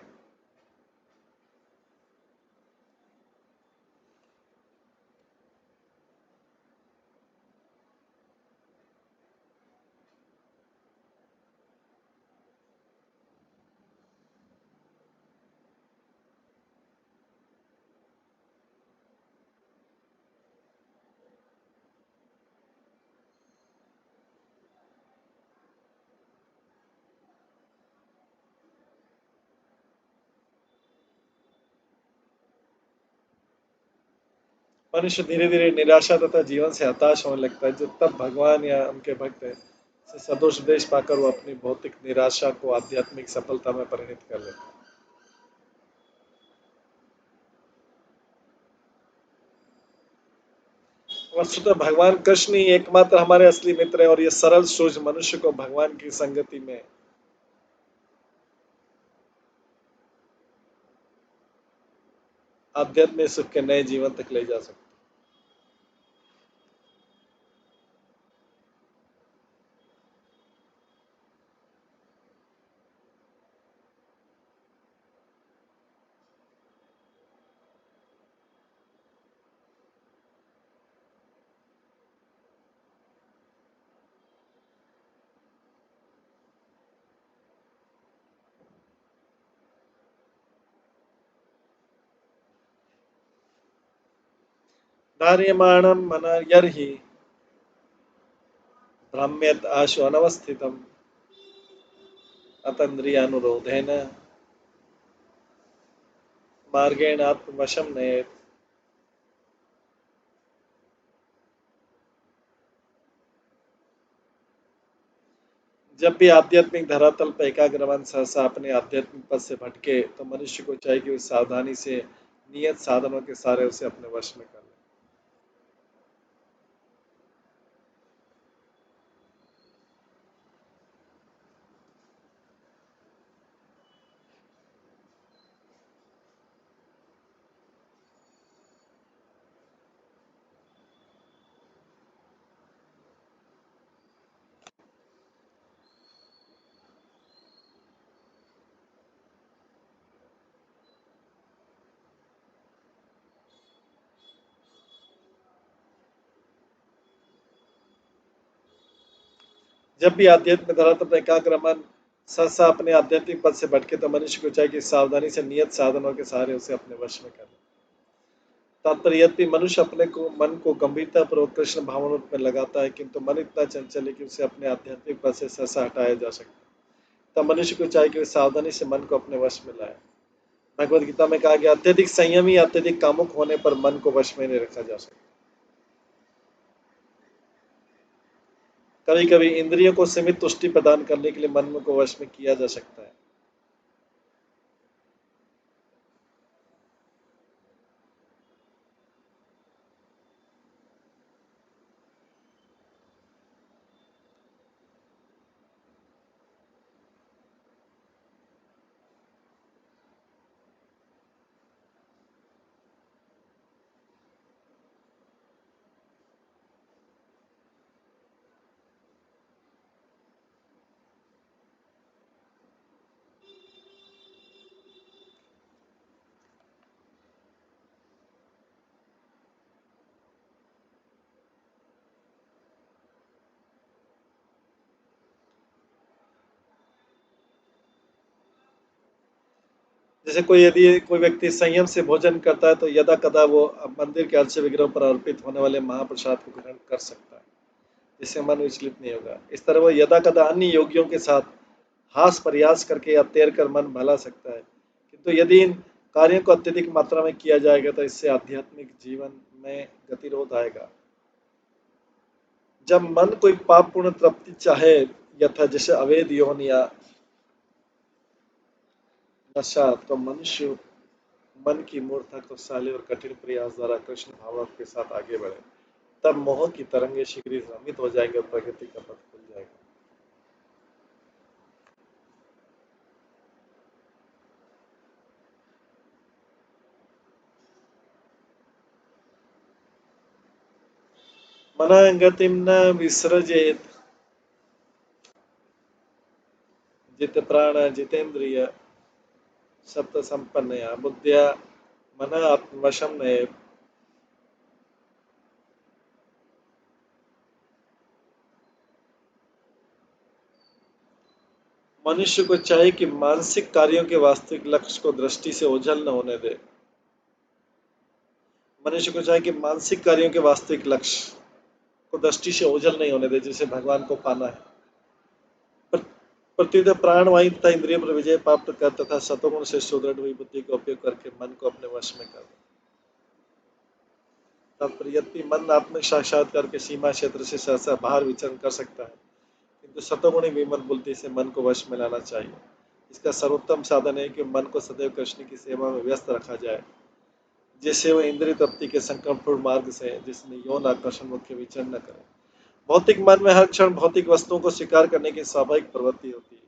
मनुष्य धीरे धीरे निराशा तथा जीवन से हताश होने लगता है। जब तब भगवान या उनके भक्त से सदोष उपदेश पाकर वो अपनी भौतिक निराशा को आध्यात्मिक सफलता में परिणत कर लेता है। वस्तुतः भगवान कृष्ण ही एकमात्र हमारे असली मित्र है और ये सरल सोच मनुष्य को भगवान की संगति में आध्यात्मिक सुख के नए जीवन तक ले जा सकता है। धार्यमाणं मनर्यर्हि भ्रम्यत आशु अनवस्थितम् अतन्द्रियानुरोधेन मार्गेण आत्मवशं नयेत्। जब भी आध्यात्मिक धरातल पर एकाग्र मन सहसा अपने आध्यात्मिक पद से भटके तो मनुष्य को चाहिए कि उस सावधानी से नियत साधनों के सारे उसे अपने वश में कर ले। जब भी आध्यात्मिक धरातल पर एकाग्र मन सहसा अपने आध्यात्मिक पद से भटके तो मनुष्य को चाहिए कि सावधानी से नियत साधनों के सहारे उसे अपने वश में कर ले। तात्पर्य यद्यपि मनुष्य अपने को मन को गंभीरता पूर्वक कृष्ण भावना में लगाता है किंतु मन इतना चंचल है कि उसे अपने आध्यात्मिक पद से सहसा हटाया जा सकता है। तब मनुष्य को चाहिए कि वह सावधानी से मन को अपने वश में लाए। भगवद गीता में कहा गया अत्यधिक संयमी अत्यधिक कामुक होने पर मन को वश में नहीं रखा जा सकता। कभी कभी इंद्रियों को सीमित तुष्टि प्रदान करने के लिए मन को वश में किया जा सकता है। जैसे कोई यदि कोई व्यक्ति संयम से भोजन करता है तो यदा कदा वो मंदिर के अर्च्य विग्रहों पर अर्पित होने वाले महाप्रसाद को ग्रहण कर सकता है, जिससे मन विचलित नहीं होगा। इस तरह वो यदा कदा अन्य योगियों के साथ हास प्रयास करके या तैर कर मन भला सकता है, किंतु यदि इन कार्यों को अत्यधिक मात्रा में किया जाएगा तो इससे आध्यात्मिक जीवन में गतिरोध आएगा। जब मन कोई पाप पूर्ण तृप्ति चाहे यथा जैसे अवैध यौन या नशा तो मनुष्य मन की मूर्खता को साले और कठिन प्रयास द्वारा कृष्ण भाव के साथ आगे बढ़े, तब मोह की तरंगे शीघ्र ही भ्रमित हो जाएंगे और प्रगति का पथ खुल जाएगा। मन गतिम न विसृजेत जित प्राण जितेंद्रिय सप्त संपन्नया बुद्धिया मन आत्मवशम नये। मनुष्य को चाहिए कि मानसिक कार्यों के वास्तविक लक्ष्य को दृष्टि से ओझल न होने दे। मनुष्य को चाहिए कि मानसिक कार्यों के वास्तविक लक्ष्य को दृष्टि से ओझल नहीं होने दे, जिसे भगवान को पाना है। प्रत्युत प्राण वायु तथा इंद्रियों पर विजय प्राप्त कर तथा सतोगुण से सुदृढ़ हुई बुद्धि का उपयोग करके मन को अपने वश में कर। तात्पर्य यद्यपि मन आत्मिक साक्षात्कार के सीमा क्षेत्र से सहसा बाहर विचरण कर सकता है, किंतु सतोगुणी विमल बुद्धि से मन को वश में लाना चाहिए। इसका सर्वोत्तम साधन है कि मन को सदैव कृष्ण की सेवा में व्यस्त रखा जाए, जिससे वह इंद्रिय तृप्ति के संकल्पपूर्ण मार्ग से जिसमें यौन आकर्षण मुख्य विचरण न करे। भौतिक मन में हर क्षण भौतिक वस्तुओं को स्वीकार करने की स्वाभाविक प्रवृत्ति होती है।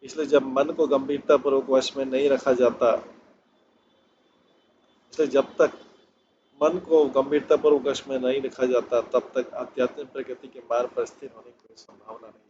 इसलिए जब मन को गंभीरता पूर्वक वश में नहीं रखा जाता, इसलिए जब तक मन को गंभीरता पूर्वक वश में नहीं रखा जाता तब तक आध्यात्मिक प्रगति के मार्ग पर स्थिर होने की कोई संभावना नहीं है।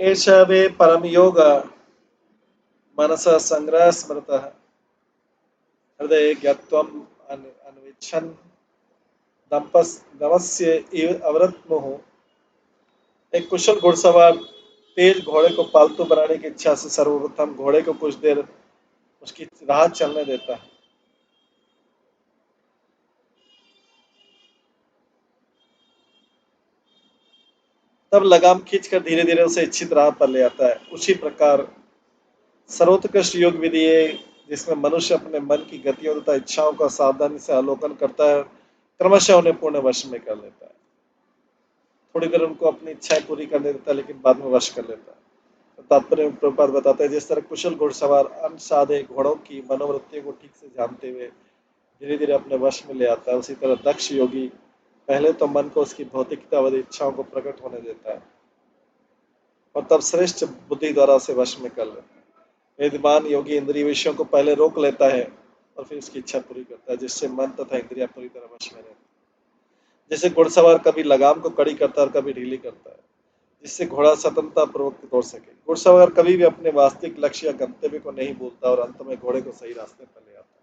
एष वे परम योग मनस संग्रह स्मृतः हृदय ज्ञत्वम् अन्विच्छन् दमस्य इव अवरत मोह। एक कुशल घुड़सवार तेज घोड़े को पालतू बनाने की इच्छा से सर्वप्रथम घोड़े को कुछ देर उसकी राह चलने देता है। तब लगाम खींचकर धीरे धीरे उसे इच्छित राह पर ले आता है। उसी प्रकार सर्वोत्कृष्ट योग विधि है जिसमें मनुष्य अपने मन की गतियों तथा इच्छाओं का सावधानी से अवलोकन करता है, क्रमशः उन्हें पूर्ण वश में कर लेता है। थोड़ी देर उनको अपनी इच्छाएं पूरी करने देता है, लेकिन बाद में वश कर लेता है। तो तात्पर्य में प्रभुपाद बताते हैं, जिस तरह कुशल घुड़सवार अनसाधे घोड़ों की मनोवृत्तियों को ठीक से जानते हुए धीरे धीरे अपने वश में ले आता है, उसी तरह दक्ष योगी पहले तो मन को उसकी भौतिकतावादी इच्छाओं को प्रकट होने देता है और तब श्रेष्ठ बुद्धि द्वारा उसे वश में कर लेता है। विद्वान योगी इंद्रिय विषयों को पहले रोक लेता है और फिर उसकी इच्छा पूरी करता है, जिससे मन तथा इंद्रिया पूरी तरह वश में रहती है। जैसे घुड़सवार कभी लगाम को कड़ी करता है और कभी ढीली करता है, जिससे घोड़ा स्वतंत्रता पूर्वक दौड़ सके। घुड़सवार कभी भी अपने वास्तविक लक्ष्य या गंतव्य को नहीं भूलता और अंत में घोड़े को सही रास्ते पर ले आता है।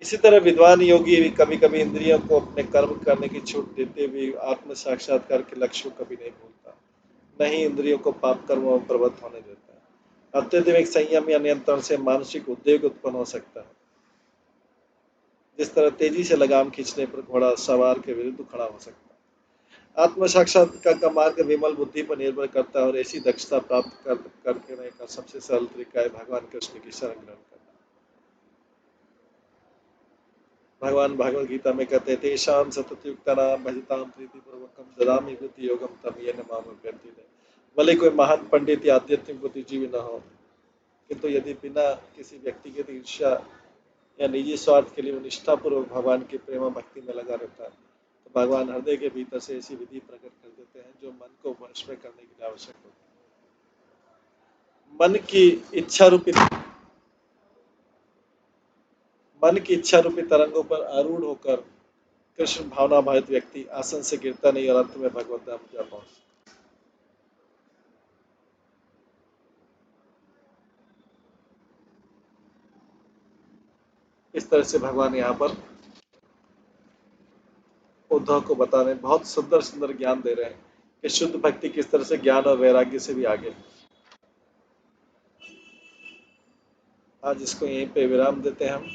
इसी तरह विद्वान योगी भी कभी कभी इंद्रियों को अपने कर्म करने की छूट देते हुए आत्म साक्षात्कार के लक्ष्य को कभी नहीं भूलता, न ही इंद्रियों को पाप कर्मों में प्रवृत्त होने देता है। अत्यधिक संयम या नियंत्रण से मानसिक उद्वेग उत्पन्न हो सकता है, जिस तरह तेजी से लगाम खींचने पर घोड़ा सवार के विरुद्ध खड़ा हो सकता है। आत्म साक्षात्कार का मार्ग विमल बुद्धि पर निर्भर करता है और ऐसी दक्षता प्राप्त करने का सबसे सरल तरीका है भगवान कृष्ण की शरण ग्रहण करना। भगवान भगवद गीता में कहते हैं, तेषां सततयुक्तानां भजतां प्रीतिपूर्वकं ददामि बुद्धि योगं तं येन माम प्रपद्यते। भले कोई महान पंडित या आध्यात्मिक बुद्धिजीवी न हो, किंतु यदि बिना किसी व्यक्तिगत ईर्ष्या या निजी स्वार्थ के लिए वो निष्ठापूर्वक भगवान की प्रेम भक्ति में लगा रहता है, तो भगवान हृदय के भीतर से ऐसी विधि प्रकट कर देते हैं जो मन को वश में करने के लिए आवश्यक होती है। मन की इच्छा रूपी तरंगों पर आरूढ़ होकर कृष्ण भावना भावित व्यक्ति आसन से गिरता नहीं और अंत में भगवत धाम जा पहुंचता। इस तरह से भगवान यहाँ पर उद्धव को बताने बहुत सुंदर सुंदर ज्ञान दे रहे हैं कि शुद्ध भक्ति किस तरह से ज्ञान और वैराग्य से भी आगे। आज इसको यहीं पे विराम देते हैं हम,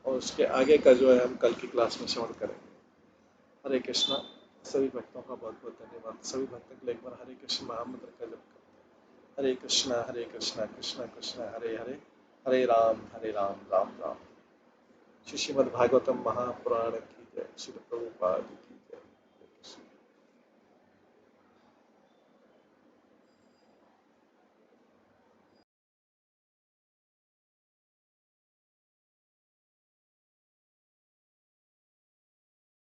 और उसके आगे का जो है हम कल की क्लास में श्रवण करेंगे। हरे कृष्णा। सभी भक्तों का बहुत बहुत धन्यवाद। सभी भक्तों के लिए एक बार हरे कृष्ण महामंत्र का जप करते हैं। हरे कृष्णा कृष्णा कृष्णा हरे हरे, हरे राम राम राम। श्री श्रीमद् भागवतम महापुराण की जय। श्री प्रभुपाद की